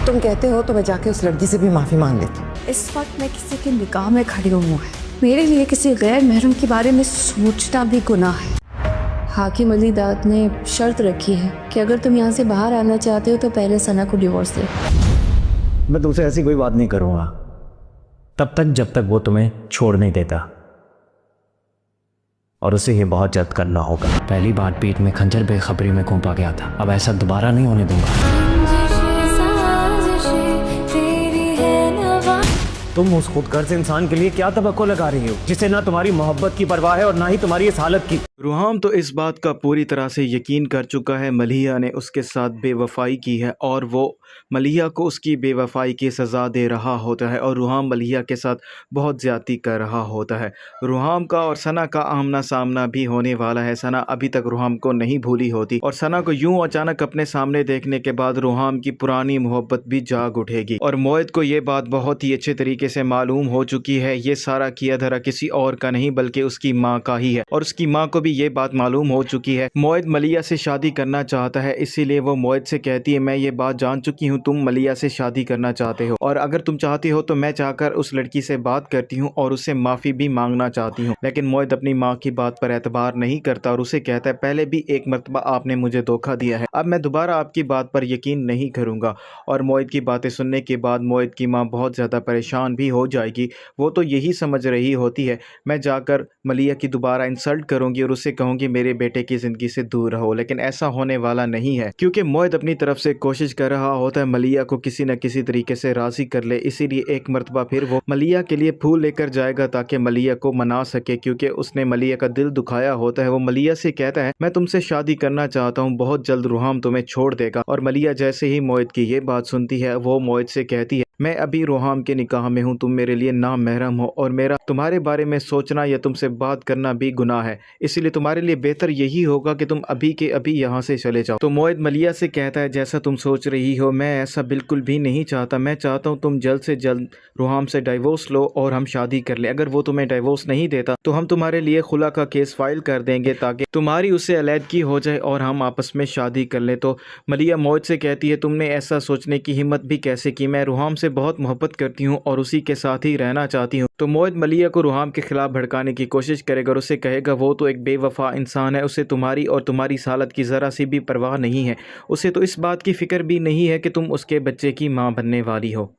तुम कहते हो तो मैं जाके उस लड़की से भी माफी मांग लेती हूँ। इस वक्त मैं किसी के निकाह में खड़ी हूँ। मेरे लिए किसी गैर महरम के बारे में सोचना भी गुनाह है। हाकिम अली दाद ने शर्त रखी है कि अगर तुम यहाँ से बाहर आना चाहते हो तो पहले सना को डिवोर्स दे। मैं तुमसे ऐसी कोई बात नहीं करूँगा तब तक जब तक वो तुम्हें छोड़ नहीं देता, और उसे ये बहुत जल्द करना होगा। पहली बार पीठ में खंजर बेखबरी में घोंपा गया था, अब ऐसा दोबारा नहीं होने दूंगा। तुम उस खुदगर्ज इंसान के लिए क्या तवक्को लगा रही हो जिसे ना तुम्हारी मोहब्बत की परवाह है और ना ही तुम्हारी इस हालत की। रुहाम तो इस बात का पूरी तरह से यकीन कर चुका है मलिहा ने उसके साथ बेवफाई की है और वो मलिहा को उसकी बेवफाई की सज़ा दे रहा होता है और रुहाम मलिहा के साथ बहुत ज़्यादती कर रहा होता है। रुहाम का और सना का आमना सामना भी होने वाला है। सना अभी तक रुहाम को नहीं भूली होती और सना को यूं अचानक अपने सामने देखने के बाद रुहाम की पुरानी मोहब्बत भी जाग उठेगी। और मोहित को ये बात बहुत ही अच्छे तरीके से मालूम हो चुकी है, ये सारा किया धरा किसी और का नहीं बल्कि उसकी माँ का ही है। और उसकी माँ को भी ये बात मालूम हो चुकी है। मोहित मलिहा से शादी करना चाहता है, इसीलिए वो मोहित से कहती है मैं ये बात जान चुकी हूँ तुम मलिहा से शादी करना चाहते हो, और अगर तुम चाहती हो तो मैं चाहकर उस लड़की से बात करती हूँ और उससे माफ़ी भी मांगना चाहती हूँ। लेकिन मोहित अपनी माँ की बात पर एतबार नहीं करता और उसे कहता है पहले भी एक मरतबा आपने मुझे धोखा दिया है, अब मैं दोबारा आपकी बात पर यकीन नहीं करूँगा। और मोहित की बातें सुनने के बाद मोहित की माँ बहुत ज़्यादा परेशान भी हो जाएगी। वो तो यही समझ रही होती है मैं जाकर मलिहा की दोबारा इंसल्ट करूँगी और उससे कहूँगी मेरे बेटे की ज़िंदगी से दूर रहो, लेकिन ऐसा होने वाला नहीं है क्योंकि मोहित अपनी तरफ से कोशिश कर रहा होता है मलिहा को किसी न किसी तरीके से राज़ी कर ले। इसीलिए एक मरतबा फिर वो मलिहा के लिए फूल लेकर जाएगा ताकि मलिहा को मना सके, क्योंकि उसने मलिहा का दिल दुखाया होता है। वो मलिहा से कहता है मैं तुमसे शादी करना चाहता हूँ, बहुत जल्द रुहाम तुम्हें छोड़ देगा। और मलिहा जैसे ही मोहित की ये बात सुनती है वो मोहित से कहती है मैं अभी रुहाम के निकाह में हूँ, तुम मेरे लिए नाम महरम हो और मेरा तुम्हारे बारे में सोचना या तुमसे बात करना भी गुनाह है, इसलिए तुम्हारे लिए बेहतर यही होगा कि तुम अभी के अभी यहाँ से चले जाओ। तो मोहित मलिहा से कहता है जैसा तुम सोच रही हो मैं ऐसा बिल्कुल भी नहीं चाहता, मैं चाहता हूँ तुम जल्द से जल्द रुहाम से डाइवोर्स लो और हम शादी कर ले। अगर वो तुम्हें डाइवोर्स नहीं देता तो हम तुम्हारे लिए खुला का केस फाइल कर देंगे ताकि तुम्हारी उससे अलहदगी हो जाए और हम आपस में शादी कर लें। तो मलिहा मोहित से कहती है तुमने ऐसा सोचने की हिम्मत भी कैसे की, मैं रुहाम से बहुत मोहब्बत करती हूँ और उसी के साथ ही रहना चाहती हूँ। तो मोहित मलिहा को रुहाम के खिलाफ भड़काने की कोशिश करेगा और उससे कहेगा वो तो एक बेवफा इंसान है, उसे तुम्हारी और तुम्हारी हालत की ज़रा सी भी परवाह नहीं है, उसे तो इस बात की फ़िक्र भी नहीं है कि तुम उसके बच्चे की माँ बनने वाली हो।